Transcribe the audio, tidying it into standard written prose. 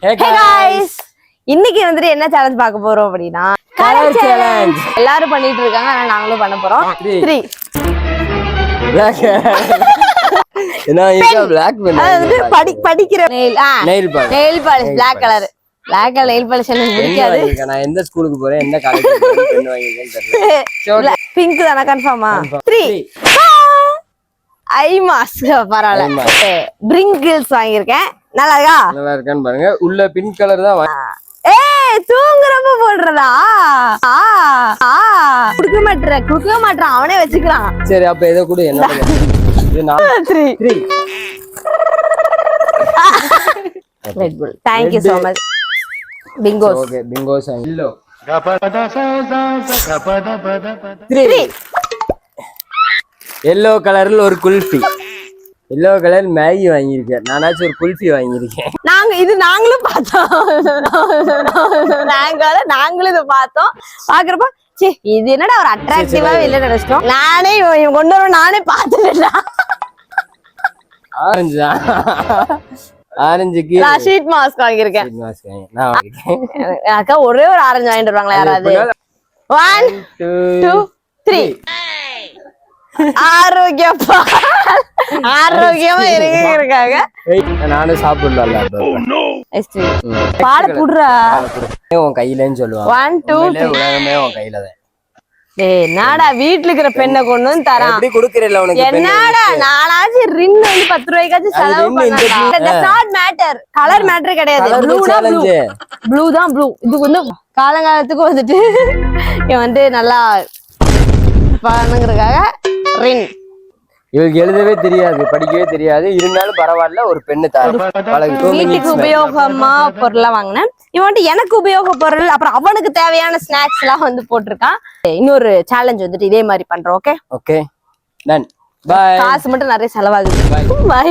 Hey guys, இன்னைக்கு வந்துட்டு என்ன சேலஞ்ச் பார்க்க போறோம் அப்படினா கலர் சேலஞ்ச். எல்லாரும் பண்ணிட்டு இருக்காங்க, ஆனா நாங்களும் பண்ண போறோம். 3 black. என்ன இது black பண்ணு. அது படிக்கிற nail polish black color. black color nail polish எனக்கு பிடிக்காது. நான் எந்த ஸ்கூலுக்கு போறேன், எந்த காலேஜ் போறேன், பென் வாங்கிட்டேன்னு தெரியல. பிங்க் தான கன்ஃபார்மா? 3 ஐ மாஸ்க் பரவாயில்ல. பிரிங்கிள்ஸ் வாங்கியிருக்கேன். நல்லா இருக்கா? நல்லா இருக்கான்னு பாருங்க. உள்ள பிங்க் கலர் தான். ஏய் தூங்குறப்ப போடுறதா? குடுக்க மாட்டேன் அவனே வச்சுக்கிறான். சரி அப்ப ஏதோ கூட என்ன 3 Red Bull. Thank you so much. Bingos. Okay, bingos and yellow. 3 yellow கலர்ல ஒரு குல்ஃபி. yellow கலர் மேகி வாங்கியிருக்கேன். நானாச்சும் ஒரு குல்ஃபி வாங்கியிருக்கேன். நாங்களும் பார்த்தோம். நாங்களும் இதை பார்த்தோம். பாக்குறப்ப சே இது என்னடா ஒரு அட்ராக்டிவாவே இல்ல நினைச்சிட்டோம். நானே கொண்டு வர நானே பார்த்துட்டேன்டா. ஆரஞ்சுக்கு நான் ஷீட் மாஸ்க் வாங்கியிருக்கேன். நான் வாங்கியிருக்கேன். அக்கா ஒரே ஒரு ஆரஞ்சு வாங்கிட்டு வருவாங்களா யாராவது? 1 2 3 ஆரோக்கியமா இருக்காங்க. நானும் சாப்பிடல. பாட புடுறா உன் கையிலன்னு சொல்லுவாங்க. 1 2 உலகமே உன் கையில தான். நாடா வீட்டுல இருக்கிற பெண்ணை கொண்டு வந்து தரான். எப்படி குடுக்கறல உனக்கு? என்னடா நானாச்சும் ரின் வந்து 10 ரூபாய்க்காச்சும் செலவு பண்ணா. கலர் மேட்டர் கிடையாது. ப்ளூ தான் ப்ளூ. இது வந்து காலங்காலத்துக்கு வந்துட்டு இவன் வந்து நல்லா பண்ணுங்கிறதுக்காக ரின். இவருக்கு எழுதவே தெரியாது, படிக்கவே தெரியாது, இருந்தாலும் பரவாயில்ல ஒரு பெண்ணு வீட்டுக்கு உபயோகமா பொருளா வாங்கினேன். இவன் வந்து எனக்கு உபயோக பொருள், அப்புறம் அவனுக்கு தேவையான ஸ்நாக்ஸ் எல்லாம் வந்து போட்டிருக்கான். இன்னொரு சேலஞ்ச் வந்துட்டு இதே மாதிரி பண்றோம். Okay okay done. பை. காசு மட்டும் நிறைய செலவாகுது. பை.